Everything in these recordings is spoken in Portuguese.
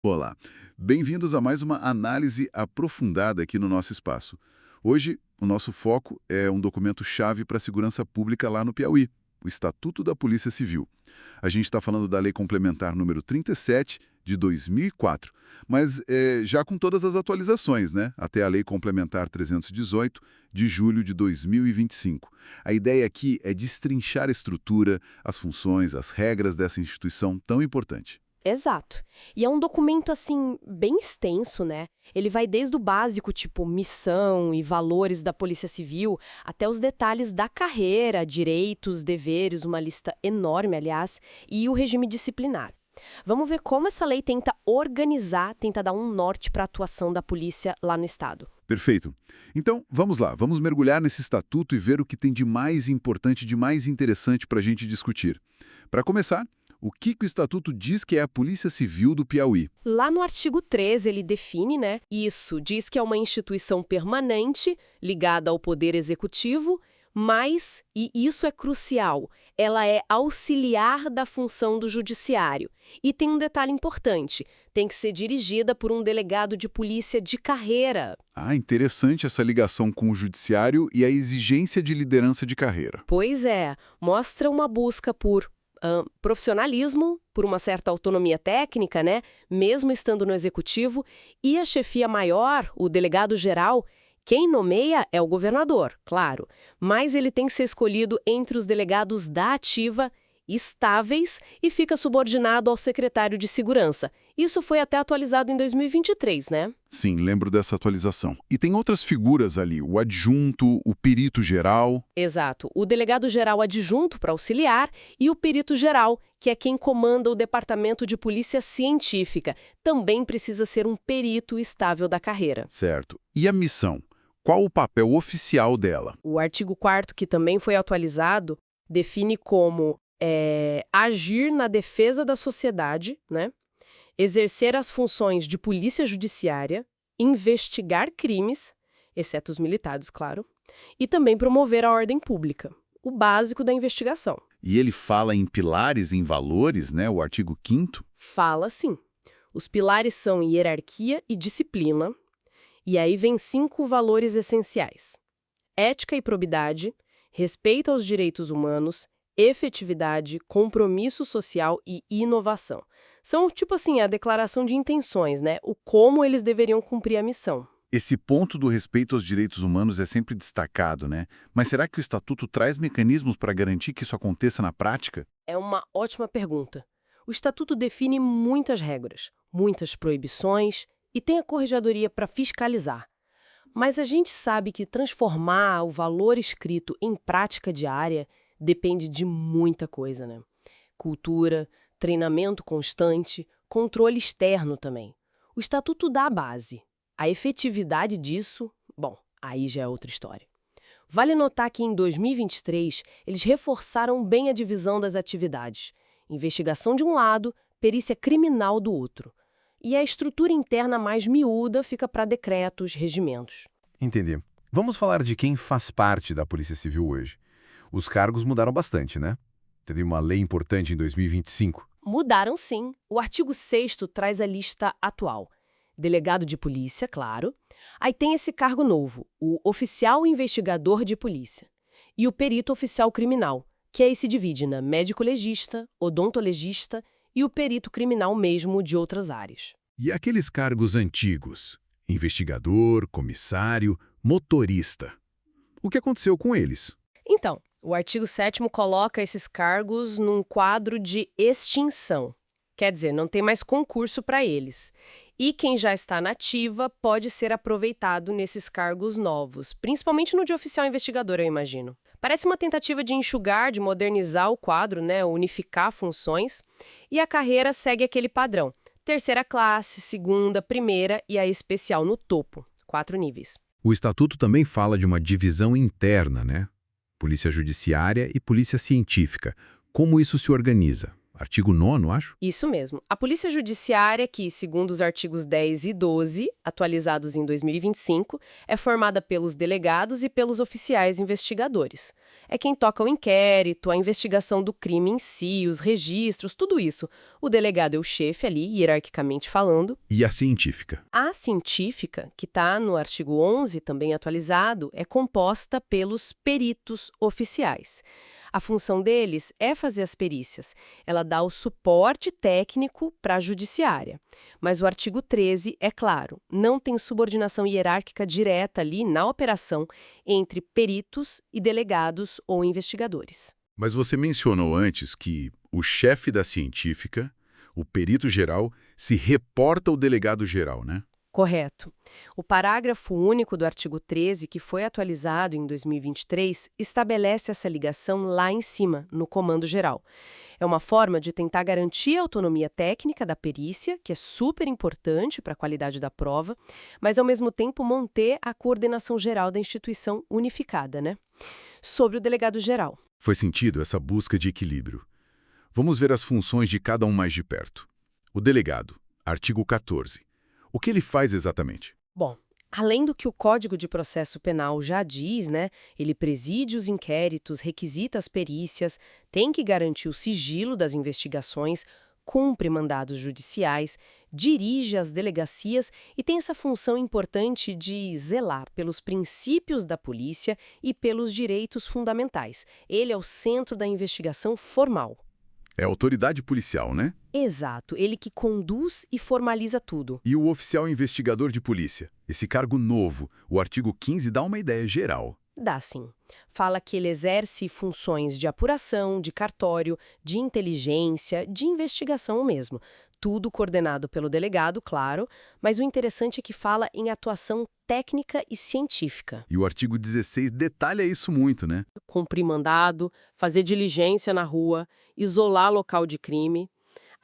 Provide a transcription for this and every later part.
Olá, bem-vindos a mais uma análise aprofundada aqui no nosso espaço. Hoje, o nosso foco é um documento-chave para a segurança pública lá no Piauí, o Estatuto da Polícia Civil. A gente está falando da Lei Complementar número 37, de 2004, mas já com todas as atualizações, né? Até a Lei Complementar 318, de julho de 2025. A ideia aqui é destrinchar a estrutura, as funções, as regras dessa instituição tão importante. Exato. E é um documento, assim, bem extenso, né? Ele vai desde o básico, tipo missão e valores da Polícia Civil, até os detalhes da carreira, direitos, deveres, uma lista enorme, aliás, e o regime disciplinar. Vamos ver como essa lei tenta organizar, tenta dar um norte para a atuação da polícia lá no estado. Perfeito. Então, vamos lá, vamos mergulhar nesse estatuto e ver o que tem de mais importante, de mais interessante para a gente discutir. Para começar, o que o Estatuto diz que é a Polícia Civil do Piauí? Lá no artigo 13, ele define, né? Isso, diz que é uma instituição permanente, ligada ao Poder Executivo, mas, e isso é crucial, ela é auxiliar da função do Judiciário. E tem um detalhe importante, tem que ser dirigida por um delegado de polícia de carreira. Ah, interessante essa ligação com o Judiciário e a exigência de liderança de carreira. Pois é, mostra uma busca por profissionalismo, por uma certa autonomia técnica, né? Mesmo estando no executivo, e a chefia maior, o delegado-geral, quem nomeia é o governador, claro, mas ele tem que ser escolhido entre os delegados da ativa, estáveis, e fica subordinado ao secretário de Segurança. Isso foi até atualizado em 2023, né? Sim, lembro dessa atualização. E tem outras figuras ali, o adjunto, o perito geral. Exato. O delegado-geral adjunto para auxiliar e o perito-geral, que é quem comanda o Departamento de Polícia Científica. Também precisa ser um perito estável da carreira. Certo. E a missão? Qual o papel oficial dela? O artigo 4º, que também foi atualizado, define como agir na defesa da sociedade, né? Exercer as funções de polícia judiciária, investigar crimes, exceto os militares, claro, e também promover a ordem pública, o básico da investigação. E ele fala em pilares, em valores, né? O artigo 5º? Fala sim. Os pilares são hierarquia e disciplina, e aí vem 5 valores essenciais: ética e probidade, respeito aos direitos humanos, efetividade, compromisso social e inovação. São, tipo assim, a declaração de intenções, né? O como eles deveriam cumprir a missão. Esse ponto do respeito aos direitos humanos é sempre destacado, né? Mas será que o Estatuto traz mecanismos para garantir que isso aconteça na prática? É uma ótima pergunta. O Estatuto define muitas regras, muitas proibições e tem a corregedoria para fiscalizar. Mas a gente sabe que transformar o valor escrito em prática diária depende de muita coisa, né? Cultura, treinamento constante, controle externo também. O Estatuto dá a base. A efetividade disso, bom, aí já é outra história. Vale notar que em 2023, eles reforçaram bem a divisão das atividades. Investigação de um lado, perícia criminal do outro. E a estrutura interna mais miúda fica para decretos, regimentos. Entendi. Vamos falar de quem faz parte da Polícia Civil hoje. Os cargos mudaram bastante, né? Teve uma lei importante em 2025. Mudaram sim. O artigo 6º traz a lista atual. Delegado de polícia, claro. Aí tem esse cargo novo, o oficial investigador de polícia. E o perito oficial criminal, que aí se divide na médico-legista, odontolegista e o perito criminal mesmo de outras áreas. E aqueles cargos antigos? Investigador, comissário, motorista. O que aconteceu com eles? Então, o artigo 7º coloca esses cargos num quadro de extinção. Quer dizer, não tem mais concurso para eles. E quem já está na ativa pode ser aproveitado nesses cargos novos, principalmente no de oficial investigador, eu imagino. Parece uma tentativa de enxugar, de modernizar o quadro, né, unificar funções, e a carreira segue aquele padrão. Terceira classe, segunda, primeira e a especial no topo, 4 níveis. O Estatuto também fala de uma divisão interna, né? Polícia Judiciária e Polícia Científica. Como isso se organiza? Artigo 9º, acho. Isso mesmo. A Polícia Judiciária, que, segundo os artigos 10 e 12, atualizados em 2025, é formada pelos delegados e pelos oficiais investigadores. É quem toca o inquérito, a investigação do crime em si, os registros, tudo isso. O delegado é o chefe ali, hierarquicamente falando. E a científica? A científica, que está no artigo 11, também atualizado, é composta pelos peritos oficiais. A função deles é fazer as perícias. Ela dá o suporte técnico para a judiciária. Mas o artigo 13, é claro, não tem subordinação hierárquica direta ali na operação entre peritos e delegados ou investigadores. Mas você mencionou antes que o chefe da científica, o perito geral, se reporta ao delegado geral, né? Correto. O parágrafo único do artigo 13, que foi atualizado em 2023, estabelece essa ligação lá em cima, no comando geral. É uma forma de tentar garantir a autonomia técnica da perícia, que é super importante para a qualidade da prova, mas ao mesmo tempo manter a coordenação geral da instituição unificada, né? Sobre o delegado geral. Faz sentido essa busca de equilíbrio. Vamos ver as funções de cada um mais de perto. O delegado, artigo 14. O que ele faz exatamente? Bom, além do que o Código de Processo Penal já diz, né? Ele preside os inquéritos, requisita as perícias, tem que garantir o sigilo das investigações, cumpre mandados judiciais, dirige as delegacias e tem essa função importante de zelar pelos princípios da polícia e pelos direitos fundamentais. Ele é o centro da investigação formal. É a autoridade policial, né? Exato, ele que conduz e formaliza tudo. E o oficial investigador de polícia? Esse cargo novo, o artigo 15 dá uma ideia geral. Dá sim. Fala que ele exerce funções de apuração, de cartório, de inteligência, de investigação mesmo. Tudo coordenado pelo delegado, claro, mas o interessante é que fala em atuação técnica e científica. E o artigo 16 detalha isso muito, né? Cumprir mandado, fazer diligência na rua, isolar local de crime,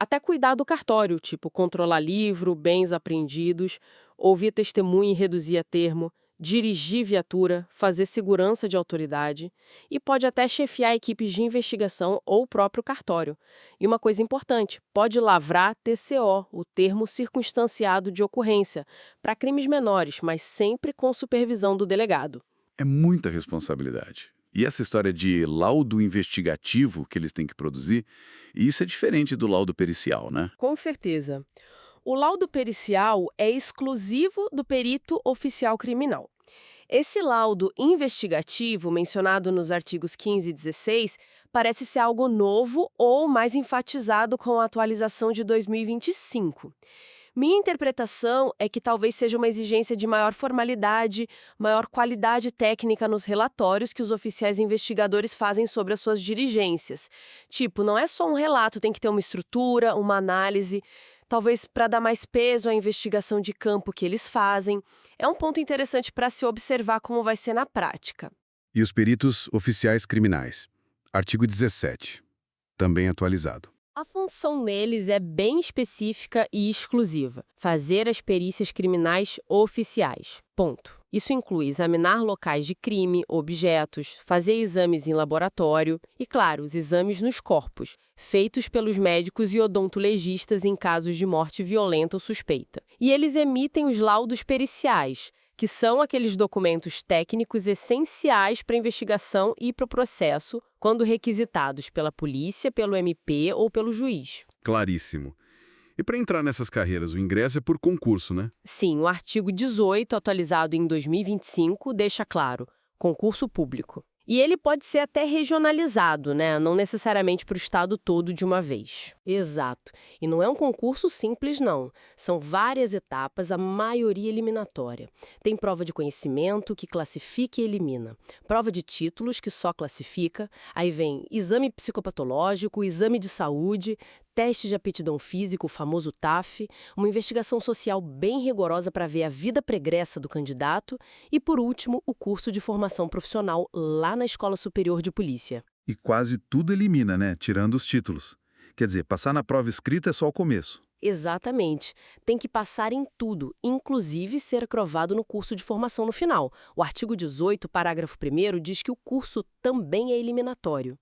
até cuidar do cartório, tipo controlar livro, bens apreendidos, ouvir testemunha e reduzir a termo, dirigir viatura, fazer segurança de autoridade e pode até chefiar equipes de investigação ou o próprio cartório. E uma coisa importante, pode lavrar TCO, o termo circunstanciado de ocorrência, para crimes menores, mas sempre com supervisão do delegado. É muita responsabilidade. E essa história de laudo investigativo que eles têm que produzir, isso é diferente do laudo pericial, né? Com certeza. O laudo pericial é exclusivo do perito oficial criminal. Esse laudo investigativo, mencionado nos artigos 15 e 16, parece ser algo novo ou mais enfatizado com a atualização de 2025. Minha interpretação é que talvez seja uma exigência de maior formalidade, maior qualidade técnica nos relatórios que os oficiais investigadores fazem sobre as suas diligências. Tipo, não é só um relato, tem que ter uma estrutura, uma análise, talvez para dar mais peso à investigação de campo que eles fazem. É um ponto interessante para se observar como vai ser na prática. E os peritos oficiais criminais. Artigo 17. Também atualizado. A função neles é bem específica e exclusiva: fazer as perícias criminais oficiais. Ponto. Isso inclui examinar locais de crime, objetos, fazer exames em laboratório e, claro, os exames nos corpos, feitos pelos médicos e odontolegistas em casos de morte violenta ou suspeita. E eles emitem os laudos periciais, que são aqueles documentos técnicos essenciais para a investigação e para o processo, quando requisitados pela polícia, pelo MP ou pelo juiz. Claríssimo. E para entrar nessas carreiras, o ingresso é por concurso, né? Sim, o artigo 18, atualizado em 2025, deixa claro: concurso público. E ele pode ser até regionalizado, né? Não necessariamente para o estado todo de uma vez. Exato. E não é um concurso simples, não. São várias etapas, a maioria eliminatória. Tem prova de conhecimento, que classifica e elimina. Prova de títulos, que só classifica. Aí vem exame psicopatológico, exame de saúde, teste de aptidão físico, o famoso TAF, uma investigação social bem rigorosa para ver a vida pregressa do candidato e, por último, o curso de formação profissional lá na Escola Superior de Polícia. E quase tudo elimina, né? Tirando os títulos. Quer dizer, passar na prova escrita é só o começo. Exatamente. Tem que passar em tudo, inclusive ser aprovado no curso de formação no final. O artigo 18, parágrafo 1º, diz que o curso também é eliminatório.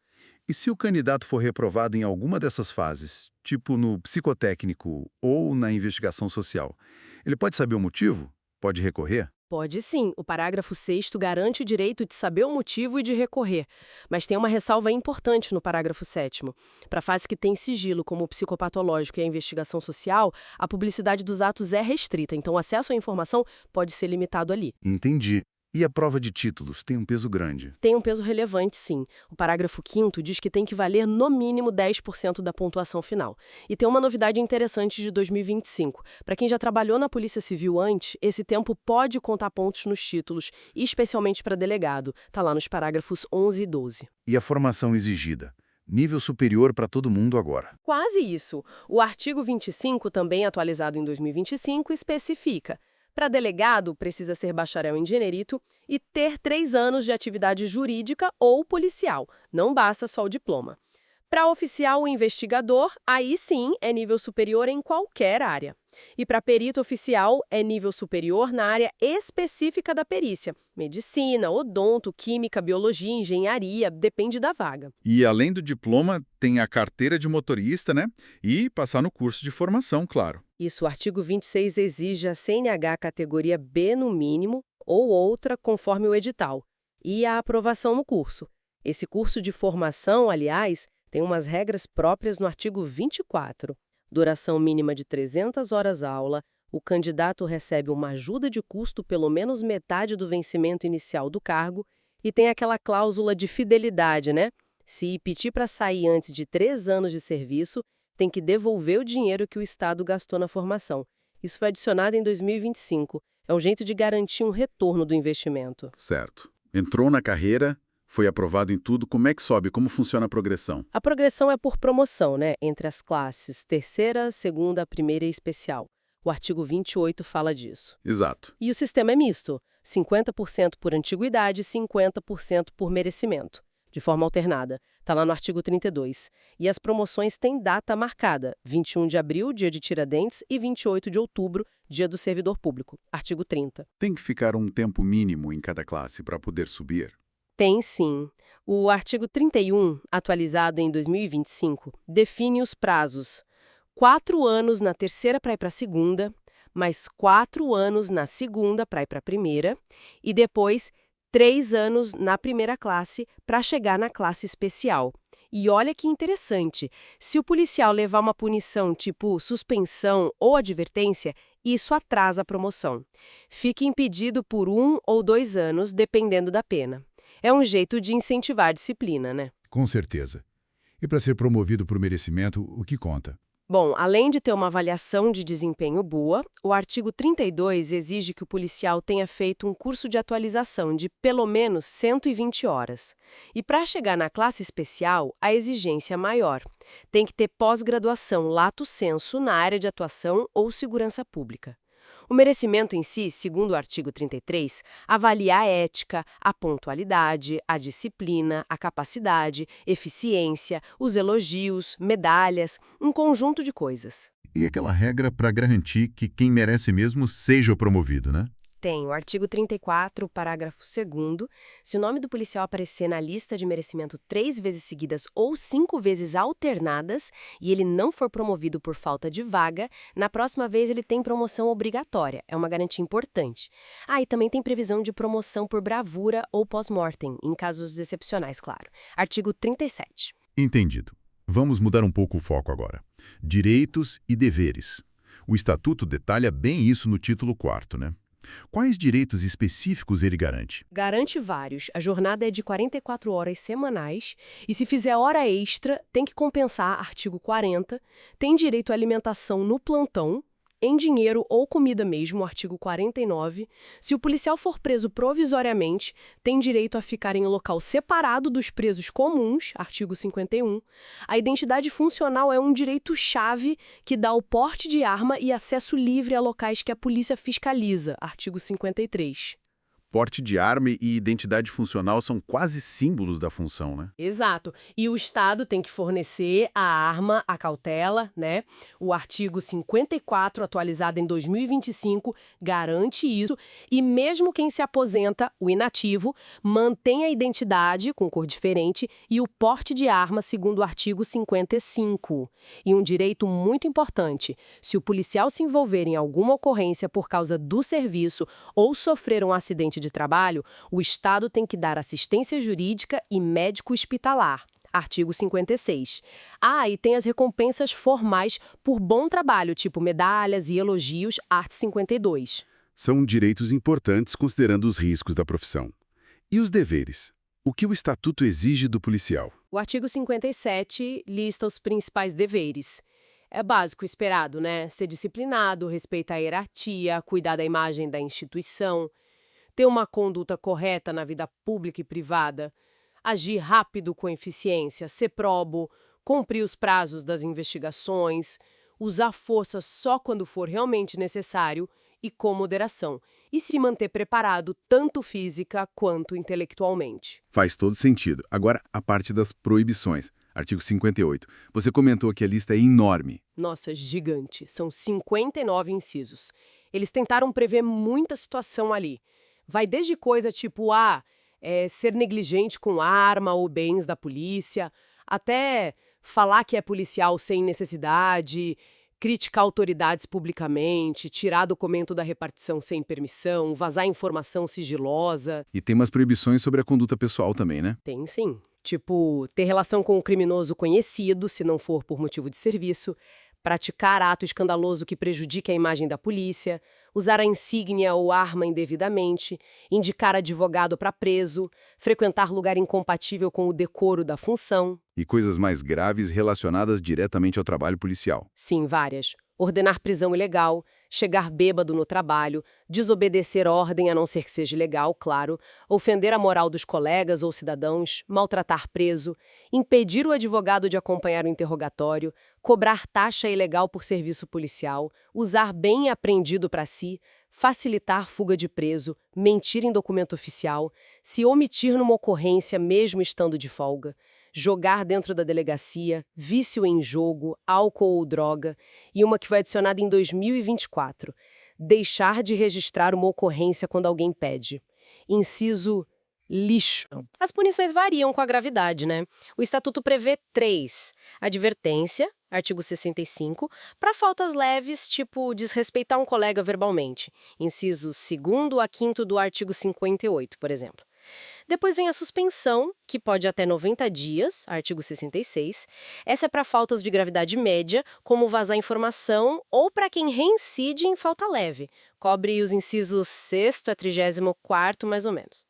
E se o candidato for reprovado em alguma dessas fases, tipo no psicotécnico ou na investigação social, ele pode saber o motivo? Pode recorrer? Pode sim, o parágrafo 6º garante o direito de saber o motivo e de recorrer. Mas tem uma ressalva importante no parágrafo 7º. Para a fase que tem sigilo, como o psicopatológico e a investigação social, a publicidade dos atos é restrita, então o acesso à informação pode ser limitado ali. Entendi. E a prova de títulos tem um peso grande? Tem um peso relevante, sim. O parágrafo 5º diz que tem que valer no mínimo 10% da pontuação final. E tem uma novidade interessante de 2025. Para quem já trabalhou na Polícia Civil antes, esse tempo pode contar pontos nos títulos, especialmente para delegado. Está lá nos parágrafos 11 e 12. E a formação exigida? Nível superior para todo mundo agora. Quase isso. O artigo 25, também atualizado em 2025, especifica: para delegado, precisa ser bacharel em direito e ter 3 anos de atividade jurídica ou policial. Não basta só o diploma. Para oficial ou investigador, aí sim é nível superior em qualquer área. E para perito oficial, é nível superior na área específica da perícia. Medicina, odonto, química, biologia, engenharia, depende da vaga. E além do diploma, tem a carteira de motorista, né? E passar no curso de formação, claro. Isso, o artigo 26 exige a CNH categoria B no mínimo ou outra conforme o edital, e a aprovação no curso. Esse curso de formação, aliás, tem umas regras próprias no artigo 24. Duração mínima de 300 horas aula, o candidato recebe uma ajuda de custo pelo menos metade do vencimento inicial do cargo e tem aquela cláusula de fidelidade, né? Se pedir para sair antes de 3 anos de serviço, tem que devolver o dinheiro que o Estado gastou na formação. Isso foi adicionado em 2025. É um jeito de garantir um retorno do investimento. Certo. Entrou na carreira, foi aprovado em tudo, como é que sobe? Como funciona a progressão? A progressão é por promoção, né? Entre as classes terceira, segunda, primeira e especial. O artigo 28 fala disso. Exato. E o sistema é misto. 50% por antiguidade e 50% por merecimento. De forma alternada. Está lá no artigo 32. E as promoções têm data marcada. 21 de abril, dia de Tiradentes, e 28 de outubro, dia do servidor público. Artigo 30. Tem que ficar um tempo mínimo em cada classe para poder subir? Tem sim. O artigo 31, atualizado em 2025, define os prazos. 4 anos na terceira para ir para a segunda, mais 4 anos na segunda para ir para a primeira, e depois 3 anos na primeira classe para chegar na classe especial. E olha que interessante, se o policial levar uma punição tipo suspensão ou advertência, isso atrasa a promoção. Fica impedido por 1 ou 2 anos, dependendo da pena. É um jeito de incentivar a disciplina, né? Com certeza. E para ser promovido por merecimento, o que conta? Bom, além de ter uma avaliação de desempenho boa, o artigo 32 exige que o policial tenha feito um curso de atualização de pelo menos 120 horas. E para chegar na classe especial, a exigência é maior. Tem que ter pós-graduação lato sensu na área de atuação ou segurança pública. O merecimento em si, segundo o artigo 33, avalia a ética, a pontualidade, a disciplina, a capacidade, eficiência, os elogios, medalhas, um conjunto de coisas. E aquela regra para garantir que quem merece mesmo seja o promovido, né? Tem o artigo 34, parágrafo 2º, se o nome do policial aparecer na lista de merecimento 3 vezes seguidas ou 5 vezes alternadas e ele não for promovido por falta de vaga, na próxima vez ele tem promoção obrigatória. É uma garantia importante. E também tem previsão de promoção por bravura ou pós-mortem, em casos excepcionais, claro. Artigo 37. Entendido. Vamos mudar um pouco o foco agora. Direitos e deveres. O Estatuto detalha bem isso no título 4º, né? Quais direitos específicos ele garante? Garante vários. A jornada é de 44 horas semanais e se fizer hora extra, tem que compensar, artigo 40. Tem direito à alimentação no plantão, em dinheiro ou comida mesmo, artigo 49. Se o policial for preso provisoriamente, tem direito a ficar em um local separado dos presos comuns, artigo 51. A identidade funcional é um direito-chave que dá o porte de arma e acesso livre a locais que a polícia fiscaliza, artigo 53. Porte de arma e identidade funcional são quase símbolos da função, né? Exato. E o Estado tem que fornecer a arma, a cautela, né? O artigo 54, atualizado em 2025, garante isso. E mesmo quem se aposenta, o inativo, mantém a identidade, com cor diferente, e o porte de arma, segundo o artigo 55. E um direito muito importante: se o policial se envolver em alguma ocorrência por causa do serviço ou sofrer um acidente de trabalho, o Estado tem que dar assistência jurídica e médico hospitalar. Artigo 56. E tem as recompensas formais por bom trabalho, tipo medalhas e elogios, art. 52. São direitos importantes considerando os riscos da profissão. E os deveres? O que o Estatuto exige do policial? O artigo 57 lista os principais deveres. É básico, esperado, né? Ser disciplinado, respeitar a hierarquia, cuidar da imagem da instituição, ter uma conduta correta na vida pública e privada, agir rápido com eficiência, ser probo, cumprir os prazos das investigações, usar força só quando for realmente necessário e com moderação, e se manter preparado tanto física quanto intelectualmente. Faz todo sentido. Agora, a parte das proibições. Artigo 58. Você comentou que a lista é enorme. Nossa, gigante. São 59 incisos. Eles tentaram prever muita situação ali. Vai desde coisa tipo, ser negligente com arma ou bens da polícia, até falar que é policial sem necessidade, criticar autoridades publicamente, tirar documento da repartição sem permissão, vazar informação sigilosa. E tem umas proibições sobre a conduta pessoal também, né? Tem sim. Tipo, ter relação com um criminoso conhecido, se não for por motivo de serviço, praticar ato escandaloso que prejudique a imagem da polícia, usar a insígnia ou arma indevidamente, indicar advogado para preso, frequentar lugar incompatível com o decoro da função. E coisas mais graves relacionadas diretamente ao trabalho policial. Sim, várias. Ordenar prisão ilegal, chegar bêbado no trabalho, desobedecer ordem a não ser que seja ilegal, claro, ofender a moral dos colegas ou cidadãos, maltratar preso, impedir o advogado de acompanhar o interrogatório, cobrar taxa ilegal por serviço policial, usar bem apreendido para si, facilitar fuga de preso, mentir em documento oficial, se omitir numa ocorrência mesmo estando de folga, jogar dentro da delegacia, vício em jogo, álcool ou droga, e uma que foi adicionada em 2024, deixar de registrar uma ocorrência quando alguém pede. Inciso lixo. As punições variam com a gravidade, né? O Estatuto prevê 3. Advertência, artigo 65, para faltas leves, tipo desrespeitar um colega verbalmente. Incisos 2º a 5º do artigo 58, por exemplo. Depois vem a suspensão, que pode até 90 dias, artigo 66. Essa é para faltas de gravidade média, como vazar informação, ou para quem reincide em falta leve. Cobre os incisos 6º a 34º, mais ou menos.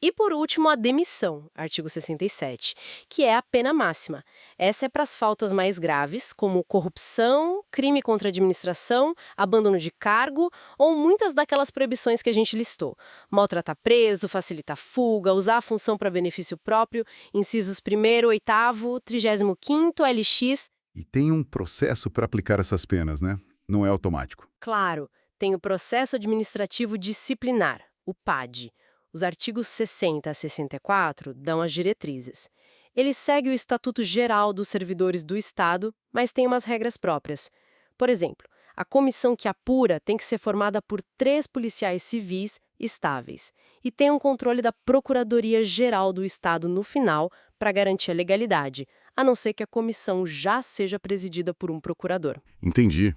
E, por último, a demissão, artigo 67, que é a pena máxima. Essa é para as faltas mais graves, como corrupção, crime contra a administração, abandono de cargo ou muitas daquelas proibições que a gente listou. Maltratar preso, facilitar fuga, usar a função para benefício próprio, incisos 1º, 8º, 35º, LX. E tem um processo para aplicar essas penas, né? Não é automático. Claro, tem o processo administrativo disciplinar, o PAD. Os artigos 60 a 64 dão as diretrizes. Ele segue o Estatuto Geral dos Servidores do Estado, mas tem umas regras próprias. Por exemplo, a comissão que apura tem que ser formada por 3 policiais civis estáveis e tem um controle da Procuradoria-Geral do Estado no final para garantir a legalidade, a não ser que a comissão já seja presidida por um procurador. Entendi.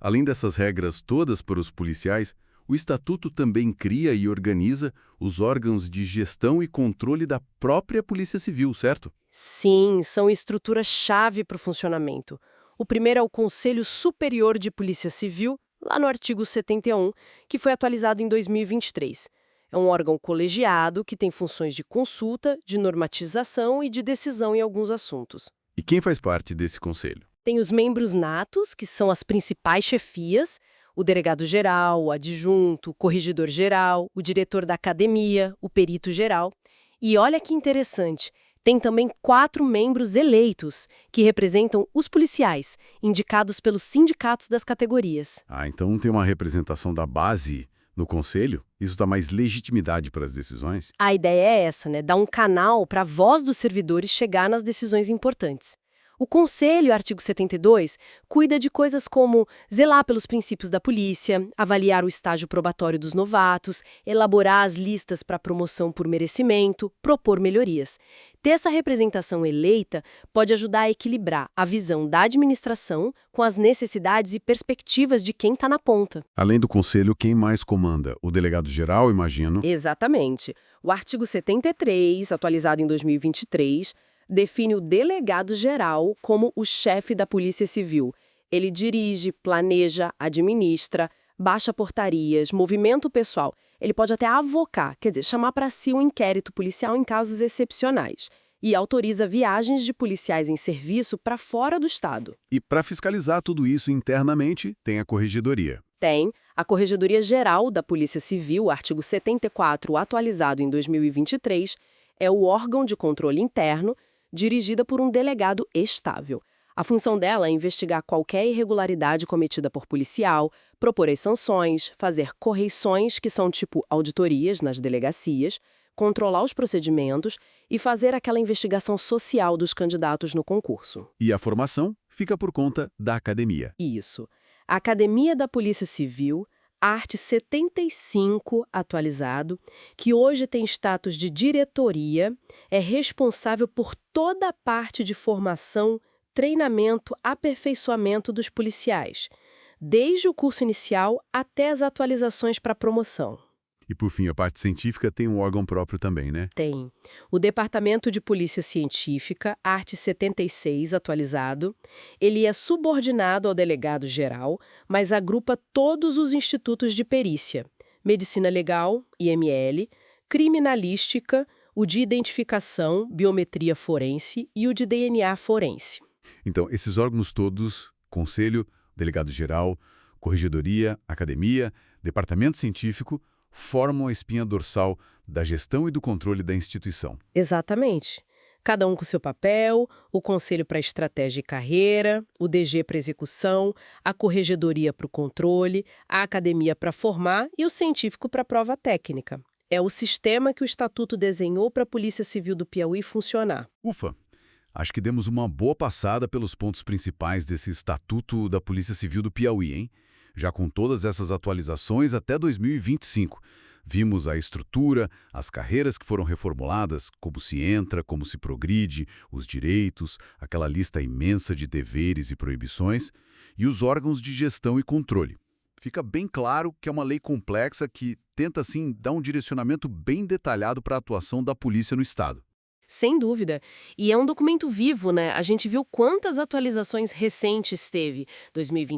Além dessas regras todas para os policiais, o Estatuto também cria e organiza os órgãos de gestão e controle da própria Polícia Civil, certo? Sim, são estruturas-chave para o funcionamento. O primeiro é o Conselho Superior de Polícia Civil, lá no artigo 71, que foi atualizado em 2023. É um órgão colegiado que tem funções de consulta, de normatização e de decisão em alguns assuntos. E quem faz parte desse conselho? Tem os membros natos, que são as principais chefias, o delegado-geral, o adjunto, o corregedor-geral, o diretor da academia, o perito-geral. E olha que interessante, tem também 4 membros eleitos, que representam os policiais, indicados pelos sindicatos das categorias. Então tem uma representação da base No Conselho, isso dá mais legitimidade para as decisões? A ideia é essa, né? Dar um canal para a voz dos servidores chegar nas decisões importantes. O Conselho, artigo 72, cuida de coisas como zelar pelos princípios da polícia, avaliar o estágio probatório dos novatos, elaborar as listas para promoção por merecimento, propor melhorias. Ter essa representação eleita pode ajudar a equilibrar a visão da administração com as necessidades e perspectivas de quem está na ponta. Além do Conselho, quem mais comanda? O delegado-geral, imagino. Exatamente. O artigo 73, atualizado em 2023, define o delegado-geral como o chefe da Polícia Civil. Ele dirige, planeja, administra, baixa portarias, movimento pessoal. Ele pode até avocar, quer dizer, chamar para si um inquérito policial em casos excepcionais. E autoriza viagens de policiais em serviço para fora do Estado. E para fiscalizar tudo isso internamente, tem a Corregedoria. Tem a Corregedoria Geral da Polícia Civil, artigo 74, atualizado em 2023, é o órgão de controle interno dirigida por um delegado estável. A função dela é investigar qualquer irregularidade cometida por policial, propor as sanções, fazer correições, que são tipo auditorias nas delegacias, controlar os procedimentos e fazer aquela investigação social dos candidatos no concurso. E a formação fica por conta da academia. Isso. A Academia da Polícia Civil, Art 75, atualizado, que hoje tem status de diretoria, é responsável por toda a parte de formação, treinamento, aperfeiçoamento dos policiais, desde o curso inicial até as atualizações para promoção. E por fim, a parte científica tem um órgão próprio também, né? Tem. O Departamento de Polícia Científica, Art 76, atualizado, ele é subordinado ao delegado-geral, mas agrupa todos os institutos de perícia, medicina legal, IML, criminalística, o de identificação, biometria forense e o de DNA forense. Então, esses órgãos todos, Conselho, Delegado-Geral, Corregedoria, Academia, Departamento Científico, formam a espinha dorsal da gestão e do controle da instituição. Exatamente. Cada um com seu papel, o Conselho para Estratégia e Carreira, o DG para Execução, a Corregedoria para o Controle, a Academia para Formar e o Científico para a Prova Técnica. É o sistema que o Estatuto desenhou para a Polícia Civil do Piauí funcionar. Ufa! Acho que demos uma boa passada pelos pontos principais desse Estatuto da Polícia Civil do Piauí, hein? Já com todas essas atualizações até 2025. Vimos a estrutura, as carreiras que foram reformuladas, como se entra, como se progride, os direitos, aquela lista imensa de deveres e proibições, e os órgãos de gestão e controle. Fica bem claro que é uma lei complexa que tenta, assim, dar um direcionamento bem detalhado para a atuação da polícia no Estado. Sem dúvida. E é um documento vivo, né? A gente viu quantas atualizações recentes teve. 2020